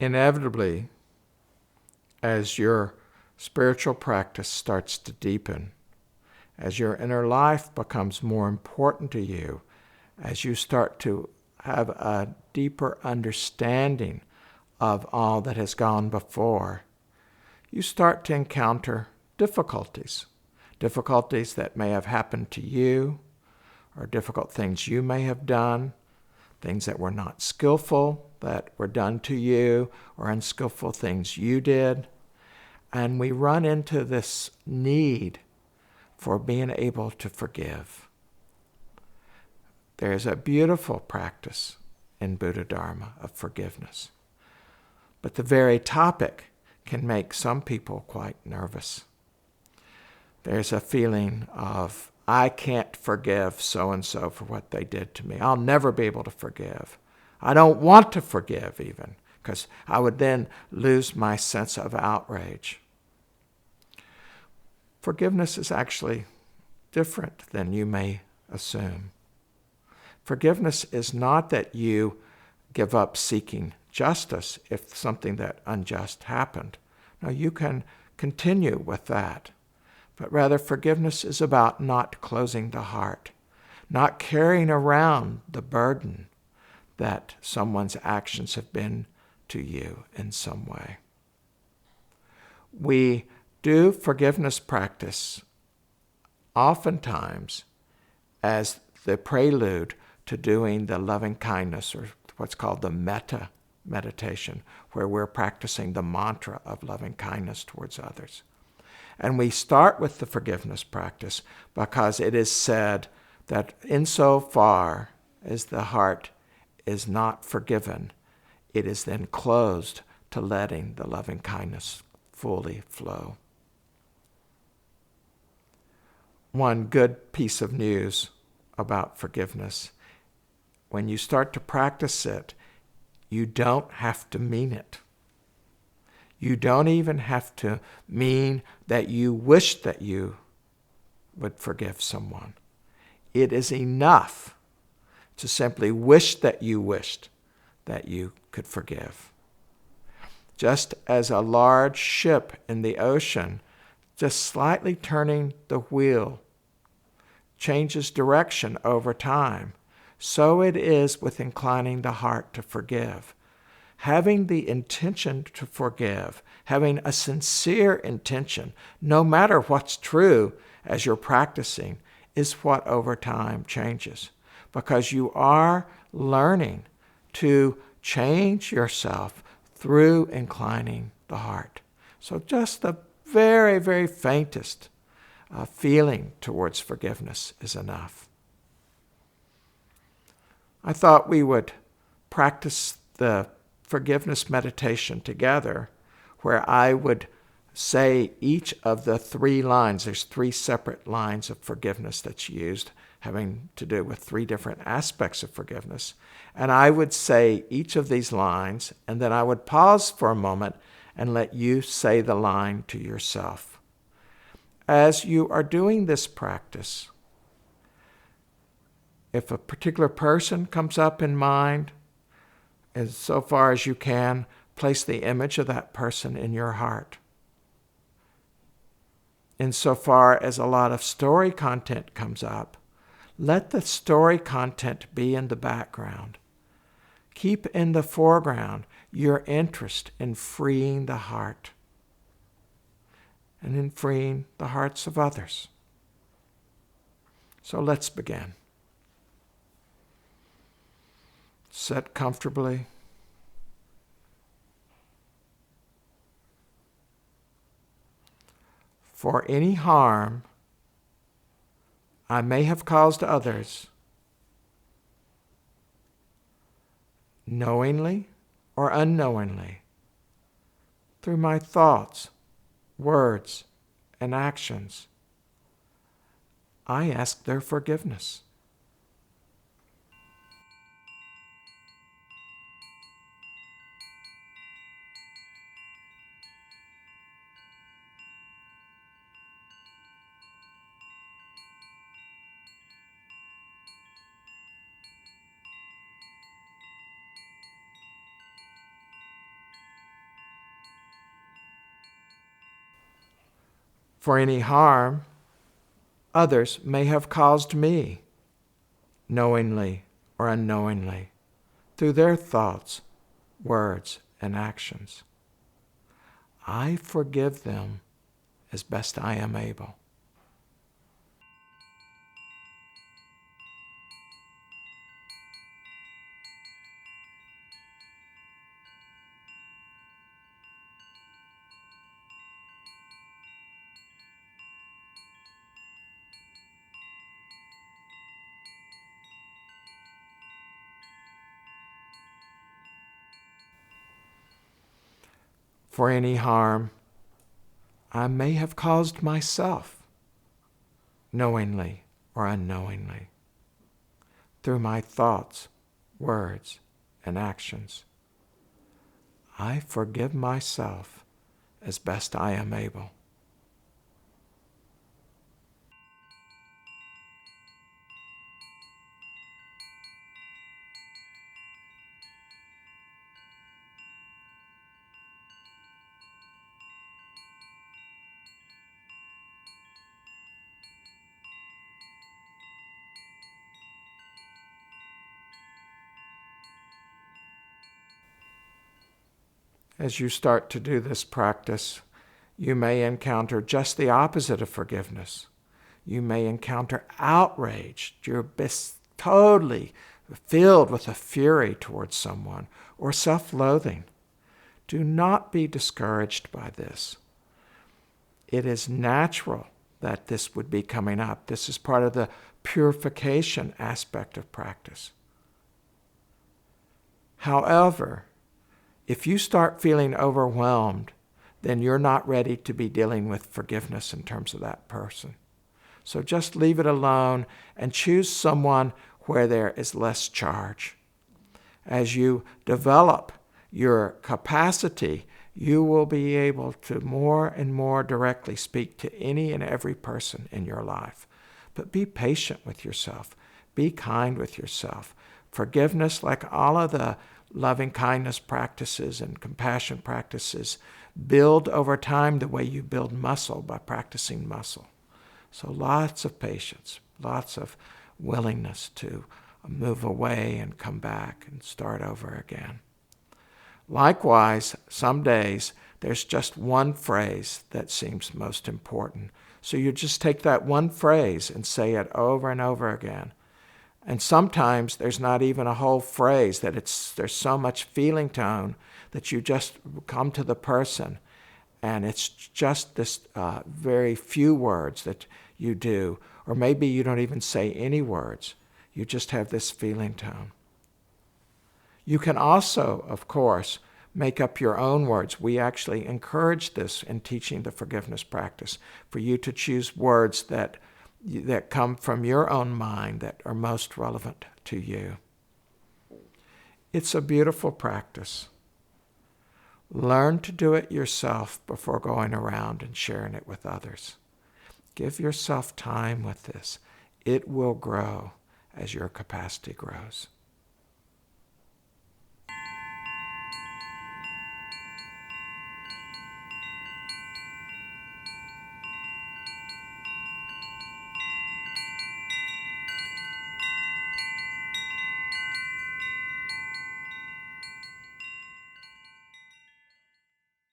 Inevitably, as your spiritual practice starts to deepen, as your inner life becomes more important to you, as you start to have a deeper understanding of all that has gone before, you start to encounter difficulties that may have happened to you, or difficult things you may have done, things that were not skillful that were done to you, or unskillful things you did. And we run into this need for being able to forgive. There's a beautiful practice in Buddha Dharma of forgiveness. But the very topic can make some people quite nervous. There's a feeling of, I can't forgive so-and-so for what they did to me. I'll never be able to forgive. I don't want to forgive even, because I would then lose my sense of outrage. Forgiveness is actually different than you may assume. Forgiveness is not that you give up seeking justice if something that unjust happened. No, you can continue with that. But rather, forgiveness is about not closing the heart, not carrying around the burden that someone's actions have been to you in some way. We do forgiveness practice oftentimes as the prelude to doing the loving kindness, or what's called the metta meditation, where we're practicing the mantra of loving kindness towards others. And we start with the forgiveness practice because it is said that insofar as the heart is not forgiven, it is then closed to letting the loving kindness fully flow. One good piece of news about forgiveness: when you start to practice it, you don't have to mean it. You don't even have to mean that you wish that you would forgive someone. It is enough to simply wish that you wished that you could forgive. Just as a large ship in the ocean, just slightly turning the wheel, changes direction over time, so it is with inclining the heart to forgive. Having the intention to forgive, having a sincere intention, no matter what's true as you're practicing, is what over time changes. Because you are learning to change yourself through inclining the heart. So just the very, very faintest feeling towards forgiveness is enough. I thought we would practice the forgiveness meditation together, where I would say each of the 3 lines. There's 3 separate lines of forgiveness that's used, having to do with 3 different aspects of forgiveness. And I would say each of these lines, and then I would pause for a moment and let you say the line to yourself. As you are doing this practice, if a particular person comes up in mind, as so far as you can, place the image of that person in your heart. Insofar as a lot of story content comes up, let the story content be in the background. Keep in the foreground your interest in freeing the heart and in freeing the hearts of others. So let's begin. Sit comfortably. For any harm I may have caused others, knowingly or unknowingly, through my thoughts, words, and actions, I ask their forgiveness. for any harm others may have caused me, knowingly or unknowingly, through their thoughts, words, and actions. I forgive them as best I am able. For any harm I may have caused myself, knowingly or unknowingly, through my thoughts, words, and actions. I forgive myself as best I am able. As you start to do this practice, you may encounter just the opposite of forgiveness. You may encounter outrage. You're totally filled with a fury towards someone, or self-loathing. Do not be discouraged by this. It is natural that this would be coming up. This is part of the purification aspect of practice. However, if you start feeling overwhelmed, then you're not ready to be dealing with forgiveness in terms of that person. So just leave it alone and choose someone where there is less charge. As you develop your capacity, you will be able to more and more directly speak to any and every person in your life. But be patient with yourself. Be kind with yourself. Forgiveness, like all of the loving kindness practices and compassion practices, build over time the way you build muscle by practicing muscle. So lots of patience, lots of willingness to move away and come back and start over again. Likewise, some days there's just one phrase that seems most important. So you just take that one phrase and say it over and over again. And sometimes there's not even a whole phrase, there's so much feeling tone that you just come to the person and it's just this very few words that you do. Or maybe you don't even say any words. You just have this feeling tone. You can also, of course, make up your own words. We actually encourage this in teaching the forgiveness practice, for you to choose words that come from your own mind that are most relevant to you. It's a beautiful practice. Learn to do it yourself before going around and sharing it with others. Give yourself time with this. It will grow as your capacity grows.